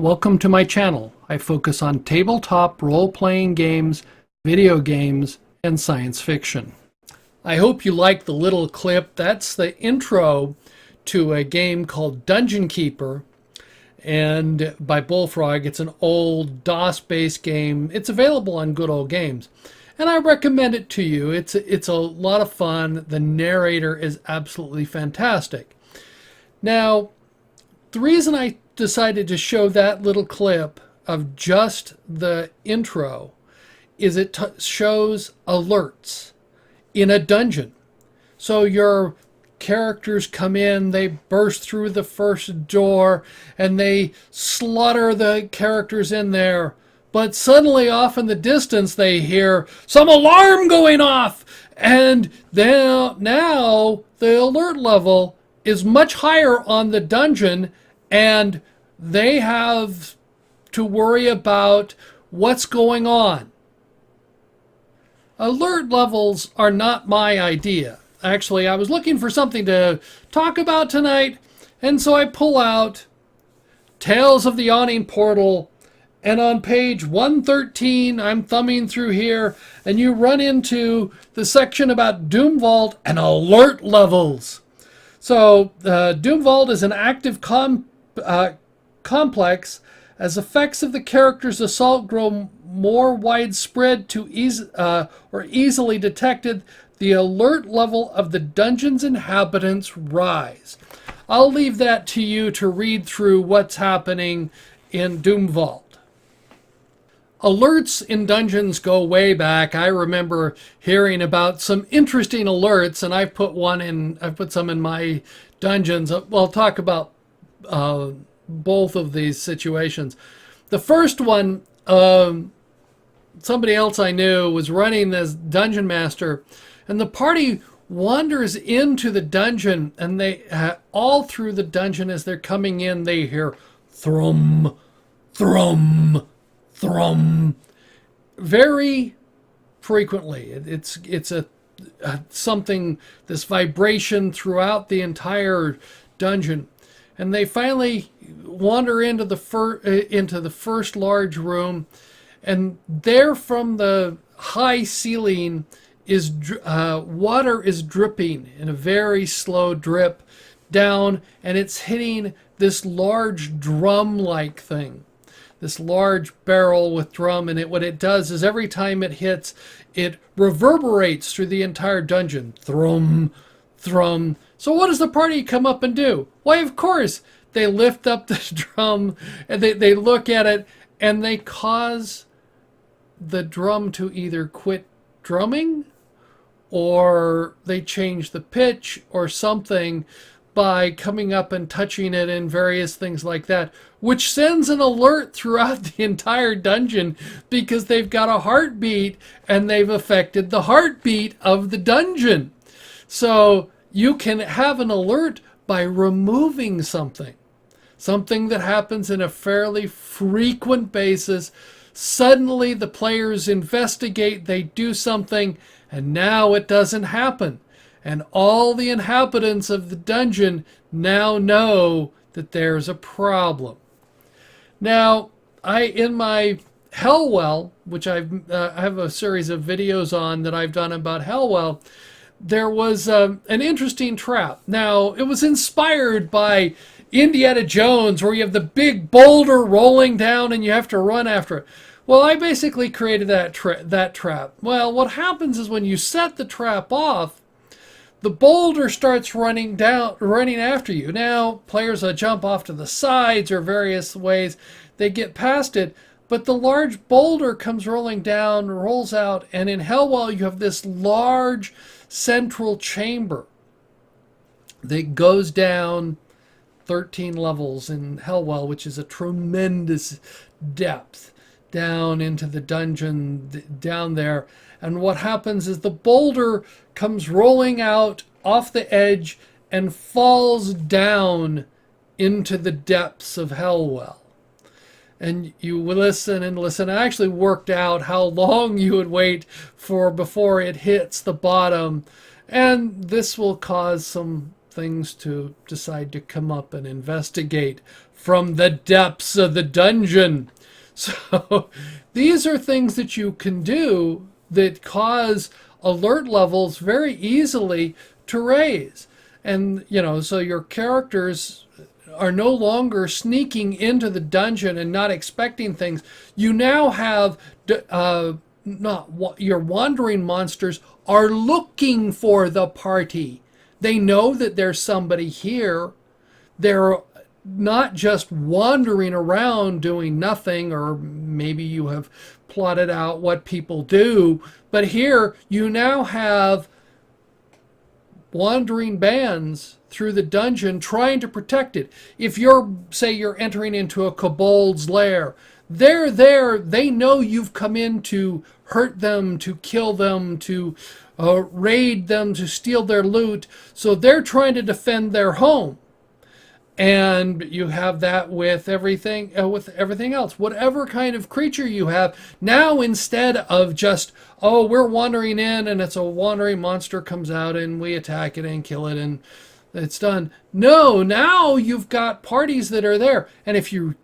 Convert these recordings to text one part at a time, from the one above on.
Welcome to my channel. I focus on tabletop role-playing games, video games, and science fiction. I hope you like the little clip. That's the intro to a game called Dungeon Keeper, and by Bullfrog. It's an old DOS-based game. It's available on Good Old Games, and I recommend it to you. It's a lot of fun. The narrator is absolutely fantastic. Now, the reason I decided to show that little clip of just the intro is it shows alerts in a dungeon. So your characters come in, they burst through the first door, and they slaughter the characters in there. But suddenly off in the distance they hear some alarm going off, and then now the alert level is much higher on the dungeon, and they have to worry about what's going on. Alert levels are not my idea. Actually, I was looking for something to talk about tonight, and so I pull out Tales of the Yawning Portal, and on page 113, I'm thumbing through here, and you run into the section about Doomvault and alert levels. So, Doomvault is an active complex. As effects of the character's assault grow more widespread or easily detected, the alert level of the dungeon's inhabitants rise. I'll leave that to you to read through what's happening in Doomvault. Alerts in dungeons go way back. I remember hearing about some interesting alerts, and I've put some in my dungeons. We'll talk about both of these situations. The first one, somebody else I knew was running as dungeon master, and the party wanders into the dungeon, and they all through the dungeon as they're coming in, they hear thrum, thrum, thrum, very frequently. It's a something, this vibration throughout the entire dungeon, and they finally wander into the first large room, and there from the high ceiling is water is dripping in a very slow drip down, and it's hitting this large drum-like thing. This large barrel with drum, and what it does is every time it hits, it reverberates through the entire dungeon. Thrum, thrum. So what does the party come up and do? Why, of course, they lift up the drum, and they look at it, and they cause the drum to either quit drumming, or they change the pitch or something by coming up and touching it and various things like that, which sends an alert throughout the entire dungeon because they've got a heartbeat and they've affected the heartbeat of the dungeon. So you can have an alert by removing something that happens in a fairly frequent basis. Suddenly the players investigate, they do something, and now it doesn't happen. And all the inhabitants of the dungeon now know that there's a problem. Now, in my Hellwell, which I have a series of videos on that I've done about Hellwell, there was an interesting trap. Now, it was inspired by Indiana Jones, where you have the big boulder rolling down and you have to run after it. Well, I basically created that trap. Well, what happens is when you set the trap off, the boulder starts running after you. Now, players will jump off to the sides or various ways. They get past it, but the large boulder comes rolling down, rolls out, and in Hellwell you have this large central chamber that goes down 13 levels in Hellwell, which is a tremendous depth down into the dungeon down there. And what happens is the boulder comes rolling out off the edge and falls down into the depths of Hellwell. And you listen and listen. I actually worked out how long you would wait before it hits the bottom. And this will cause some things to decide to come up and investigate from the depths of the dungeon. So these are things that you can do that cause alert levels very easily to raise. And, so your characters are no longer sneaking into the dungeon and not expecting things. You now have not your wandering monsters are looking for the party. They know that there's somebody here. They're not just wandering around doing nothing, or maybe you have plotted out what people do, but here you now have wandering bands through the dungeon trying to protect it. If you're entering into a kobold's lair, they're there, they know you've come in to hurt them, to kill them, to raid them, to steal their loot, so they're trying to defend their home. And you have that with everything else. Whatever kind of creature you have, now instead of just, we're wandering in and it's a wandering monster comes out and we attack it and kill it and it's done. No, now you've got parties that are there. And if you're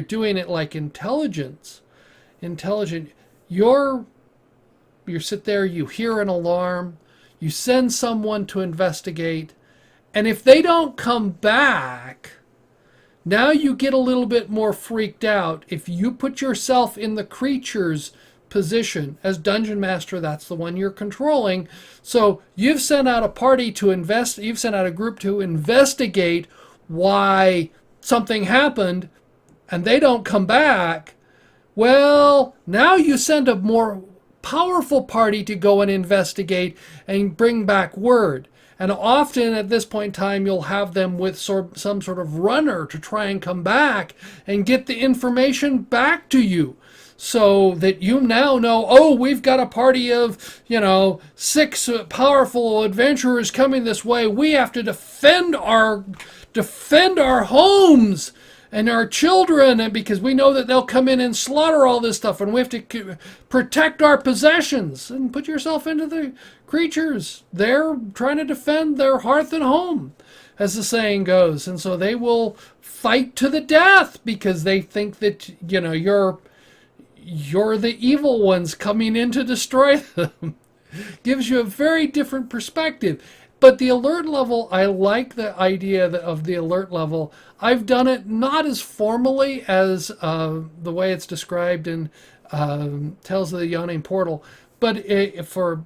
doing it like intelligent, you sit there, you hear an alarm, you send someone to investigate, and if they don't come back, now you get a little bit more freaked out. If you put yourself in the creature's position as Dungeon Master, that's the one you're controlling. So you've sent out a party to you've sent out a group to investigate why something happened, and they don't come back. Well, now you send a more powerful party to go and investigate and bring back word. And often at this point in time, you'll have them with some sort of runner to try and come back and get the information back to you, so that you now know, we've got a party of, 6 powerful adventurers coming this way. We have to defend our homes and our children, and because we know that they'll come in and slaughter all this stuff, and we have to protect our possessions. And put yourself into the creatures. They're trying to defend their hearth and home, as the saying goes. And so they will fight to the death because they think that, you're the evil ones coming in to destroy them. Gives you a very different perspective. But the alert level, I like the idea of the alert level. I've done it not as formally as the way it's described in Tales of the Yawning Portal, but for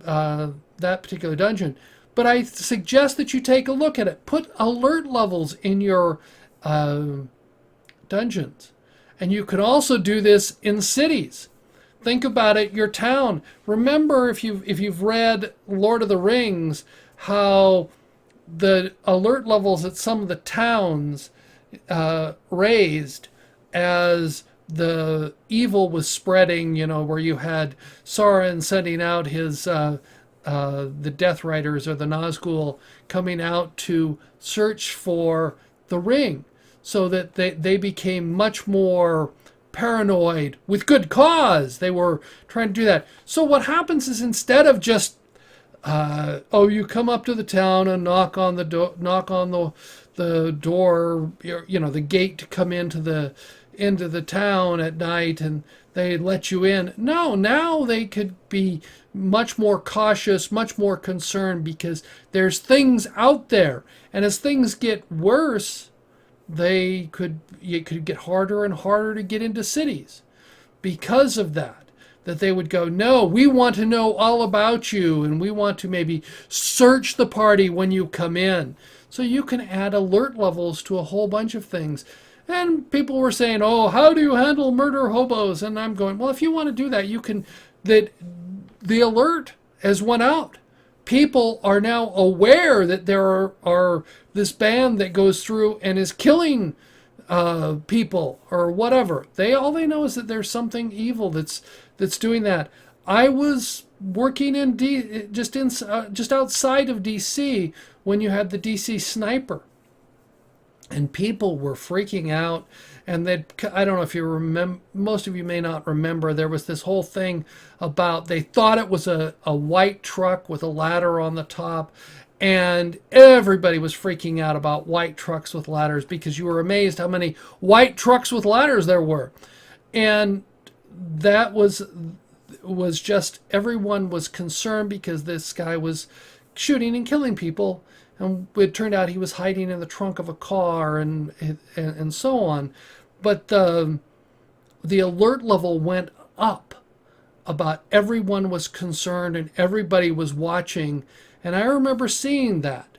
that particular dungeon. But I suggest that you take a look at it. Put alert levels in your dungeons. And you can also do this in cities. Think about it, your town. Remember, if you've read Lord of the Rings, how the alert levels at some of the towns raised as the evil was spreading, where you had Sauron sending out his the Death Riders or the Nazgul coming out to search for the ring, so that they became much more paranoid with good cause. They were trying to do that. So what happens is, instead of just you come up to the town and knock on the door, the gate to come into the town at night, and they let you in. No, now they could be much more cautious, much more concerned, because there's things out there, and as things get worse, it could get harder and harder to get into cities because of that. That they would go, no, we want to know all about you, and we want to maybe search the party when you come in. So you can add alert levels to a whole bunch of things. And people were saying, how do you handle murder hobos? And I'm going, well, if you want to do that, you can. That the alert has went out. People are now aware that there are this band that goes through and is killing people or whatever. All they know is that there's something evil that's doing that. I was working in just outside of DC when you had the DC sniper, and people were freaking out. And I don't know if you remember, most of you may not remember, there was this whole thing about, they thought it was a white truck with a ladder on the top, And everybody was freaking out about white trucks with ladders because you were amazed how many white trucks with ladders there were. And that was just, everyone was concerned because this guy was shooting and killing people, and it turned out he was hiding in the trunk of a car and so on. But the alert level went up. About everyone was concerned and everybody was watching, and I remember seeing that.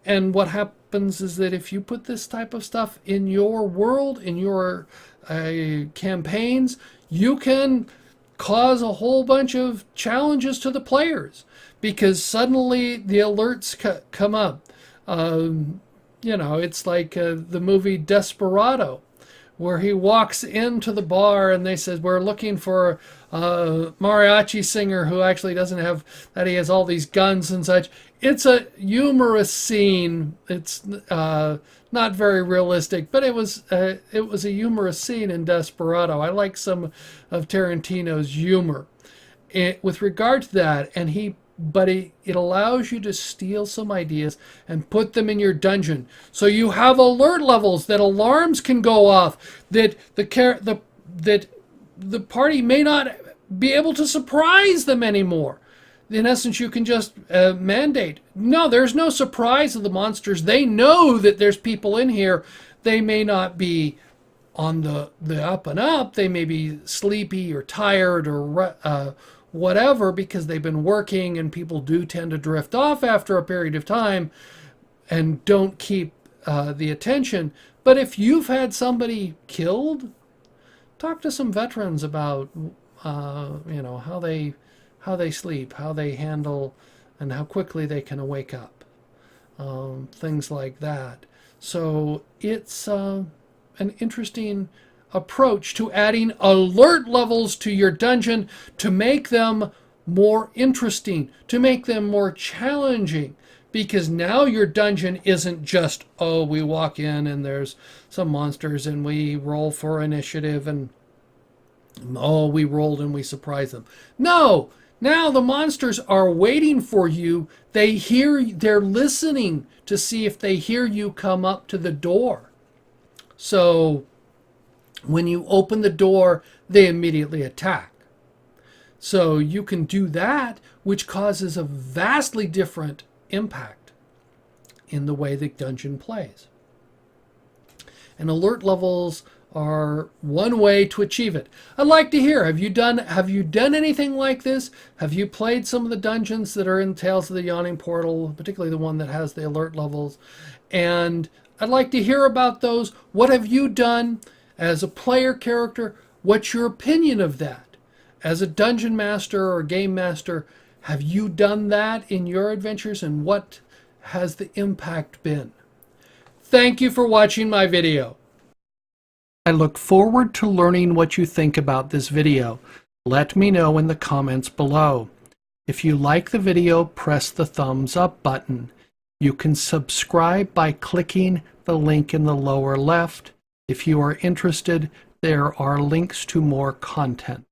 And what happens is that if you put this type of stuff in your world, in your campaigns, you can cause a whole bunch of challenges to the players because suddenly the alerts come up. It's like the movie Desperado, where he walks into the bar and they said, we're looking for a mariachi singer who actually doesn't have that. He has all these guns and such. It's a humorous scene. It's not very realistic, but it was a humorous scene in Desperado. I like some of Tarantino's humor with regard to that. And it allows you to steal some ideas and put them in your dungeon. So you have alert levels that alarms can go off, that the party may not be able to surprise them anymore. In essence, you can just mandate, no, there's no surprise of the monsters. They know that there's people in here. They may not be on the up and up. They may be sleepy or tired or whatever, because they've been working, and people do tend to drift off after a period of time and don't keep the attention. But if you've had somebody killed, talk to some veterans about how they sleep, how they handle, and how quickly they can wake up, things like that. So it's an interesting approach to adding alert levels to your dungeon to make them more interesting, to make them more challenging, because now your dungeon isn't just, oh, we walk in and there's some monsters and we roll for initiative and, oh, we rolled and we surprise them. No, now the monsters are waiting for you. They're listening to see if they hear you come up to the door. So when you open the door, they immediately attack. So you can do that, which causes a vastly different impact in the way the dungeon plays. And alert levels are one way to achieve it. I'd like to hear, have you done anything like this? Have you played some of the dungeons that are in Tales of the Yawning Portal, particularly the one that has the alert levels? And I'd like to hear about those. What have you done as a player character? What's your opinion of that? As a dungeon master or game master, have you done that in your adventures, and what has the impact been? Thank you for watching my video. I look forward to learning what you think about this video. Let me know in the comments below. If you like the video, press the thumbs up button. You can subscribe by clicking the link in the lower left. If you are interested, there are links to more content.